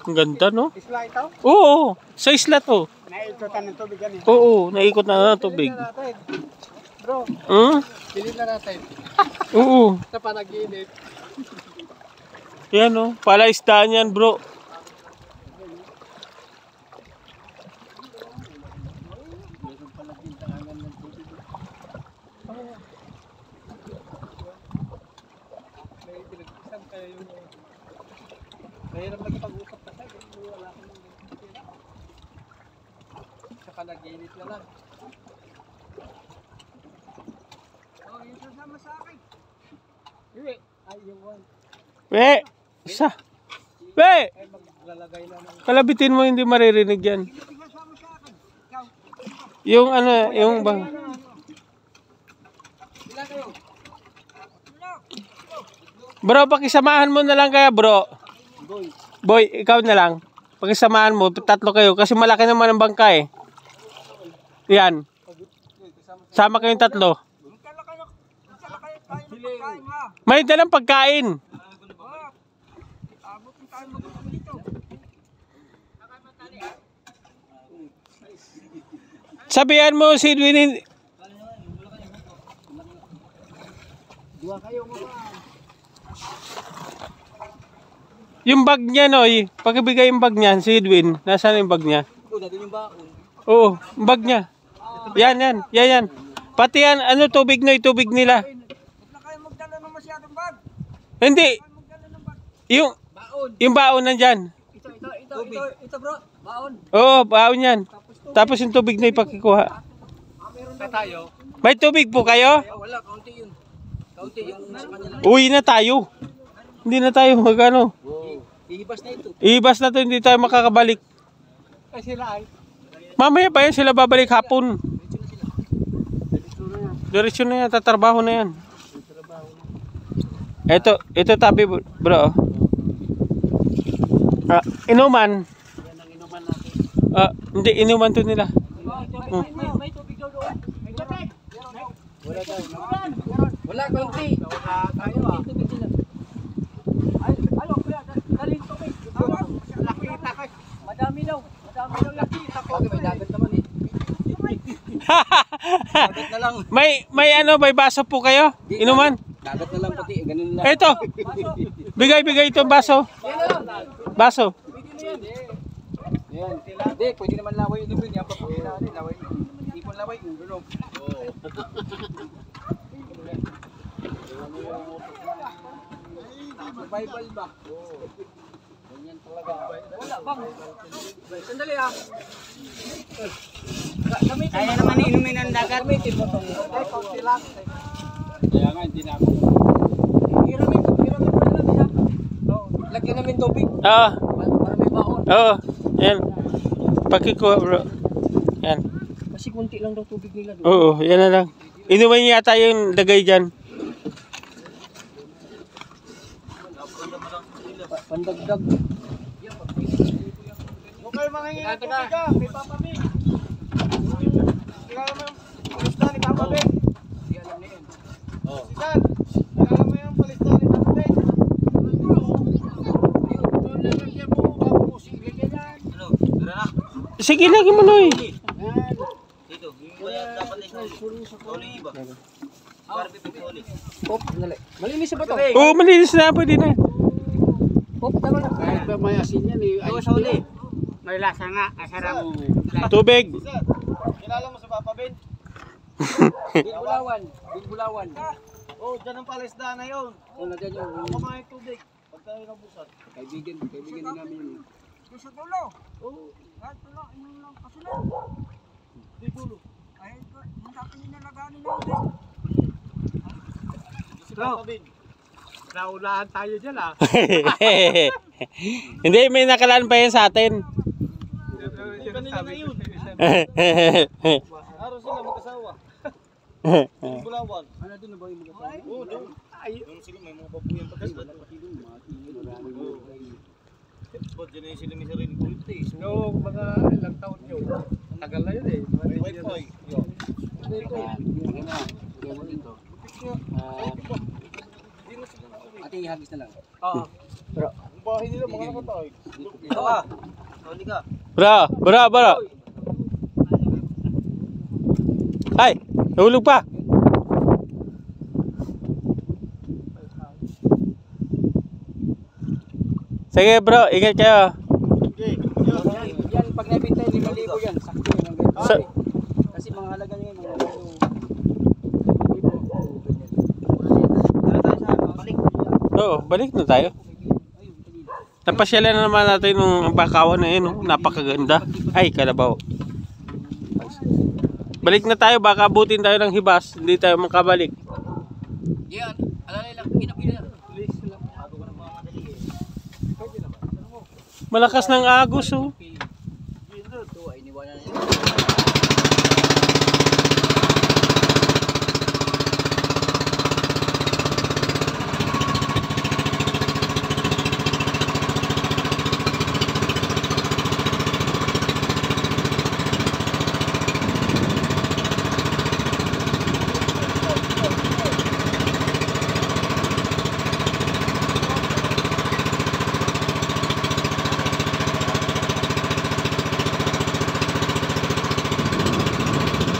Ang ganda, no? Isla ito? Oo, sa isla to. Naikutan ng tubig yan eh. Oo, naikot na ng tubig. Bro, bilhin na natin. Oo. Sa panaginip. Yan, no? Palaisdaan yan, bro. Mahirap magpag-usap kasi wala akong pera. Saka nag-init na lang. Oh, yung sasama sa akin. Iwi. Ay, yung one. We! Isa! We! Ay, maglalagay na ng... Kalabitin mo, hindi maririnig yan. Hindi sasama sa akin. Ikaw. Yung ano, yung bang... Ilan kayo? Bro, pakisamahan mo na lang kaya, bro. Boy. Boy, ikaw na lang. Pakisamahan mo, tatlo kayo. Kasi malaki naman ang bangka eh. Yan. Sama kayong tatlo. May dalang pagkain. Sabihan mo si Edwin. Dua kayo mga. Yung bag niya, Noy. Pakibigay yung bag niya, si Edwin. Nasaan yung bag niya? Oo, natin yung baon. Oo, yung bag niya. Yan. Pati yan, ano, tubig, Noy, tubig nila. Huwag na kayo magdala ng masyadong bag. Hindi. Magdala ng bag. Baon. Yung baon nandyan. Ito bro, baon. Oo, baon yan. Tapos yung tubig na ipakikuha. Sa tayo. May tubig po kayo? Wala, kaunti yun. Kaunti yung sa kanya lang. Uwi na tayo. Hindi na tayo magano. Ihibas na ito. Iibas na to, hindi tayo makakabalik. Ay sila ay. Mamaya pa yan sila babalik hapon. Diretso na yan, tatrabaho na yan. Ito tabi bro. Inuman. Yan ang inuman natin. Hindi, inuman to nila. May tubig daw doon. May tubig. Wala daw. Wala, kaunti. Wala tayo ah. Tubig sila. Ay, kuya, daling tubig. Laki takay. Madami daw laki. Okay, may dagat naman eh. Dagat na lang. May baso po kayo? Inuman? Dagat na lang pati, ganun lang. Ito. Bigay itong baso. Baso. Yan. Hindi, pwede naman laway yung lubin. Yan pa po ilalim. Laway. Hindi po laway. Ulo. Survival ba? Ganyan talaga. Wala bang? Sandali ah. Kaya naman inumin ng dagat. Gamitin mo ito. Ay, kaunti lang. Kaya nga, hindi na ako. Hiramin mo na lang. Lagyan namin tubig. Oo. Para may baon. Oo. Yan. Pakikuha bro. Yan. Kasi kunti lang daw tubig nila doon. Oo, yan na lang. Inuman niya yata yung lagay dyan. Pandagdag. Huwag kayo mangingi ng tubig ah. May Papa Big. Kilala mo yung palista ni Papa Big? Hindi alam na yun. Sisan, kilala mo yung palista ni Papa Big? Sige, lagi mo Noy. Dito, dapat na huli iba. Barbie po huli. Pop, dali. Malinis ba ito? Oo, malinis na. Pwede na. Pop, tama na. Kahit ba may asin yan eh. Ito sa huli. May lasa nga, asarap. Tubig. Kilala mo sa Papa Ben? Bilbulawan. Oh, dyan ang palesda na yun. Oh, nandiyan yun. Kumain tubig. Pagka nabusan. Kaibigan din namin yun. Doon sa dulo? Oo. Kahit wala, inyong lang kasunod. Di dulo. Ay, yung dati ninalaganin na ulit. Si Papa Ben. Naulaan tayo dyan ah. Hindi, may nakalaan pa yan sa atin. Kanila na yun. Araw sila mag-asawa. Bulawan. Ano doon na ba yung mag-asawa? Oo, doon. Doon sila may mga babuyan pagkasbad. Ba't dyan yung sila may sarili kulit eh. No, mga ilang taon yun. Tagal na yun eh. Wi-Fi. Ate, ihagis na lang. Oo. bahay nila, mga nakatay. Ito ka. Huli ka. Bro. Ay, nahulog pa. Sige bro, ingat kayo. Yan, pag nabintay, 5,000 yan. Sakto yun. Sa- Kasi mga halaga niya yung mga Oo, balik na tayo. Napasyalan na naman natin yung bakawan na yun. Napakaganda. Ay, kalabaw. Balik na tayo, baka abutin tayo ng hibas. Hindi tayo makabalik. yan, alalay lang. Kinapila. Malakas ng agos oh. Ito ay iniwanan niya.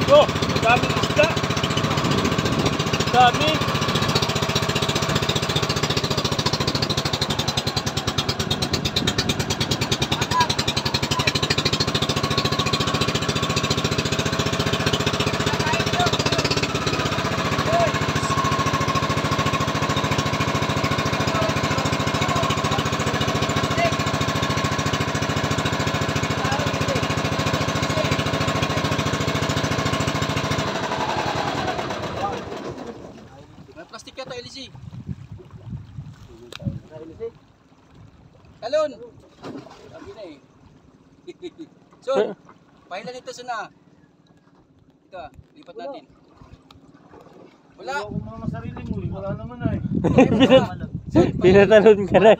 Oh, dami isda. Dami. Plastic yata, LC. Talon! Sabi na eh. Son, pahilan ito sana. Ito ah, lipat natin. Wala! Wala akong mga masarili mo, wala naman ay. Pinatalon ka na.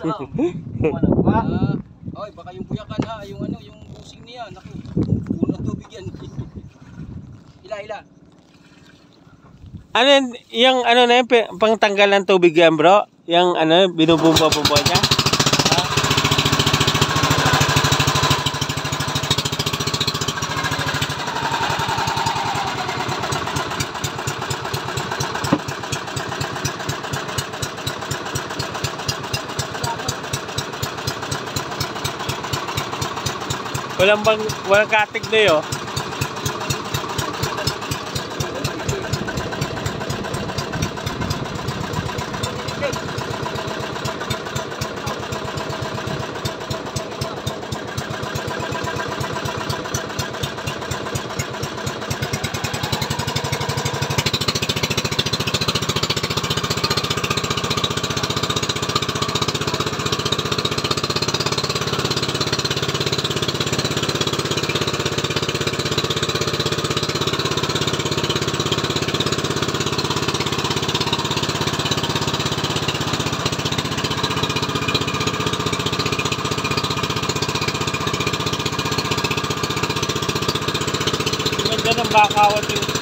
Oy, baka yung buyakan ha, yung ano, yung busing niya. Naku, puno ng tubig yan. Ila. Ano yan, yung ano na yun, pangtanggal ng tubig yan bro? Yung ano, binubumba-bumba niya? Walang katig na yun. Ganda ng bakawan yung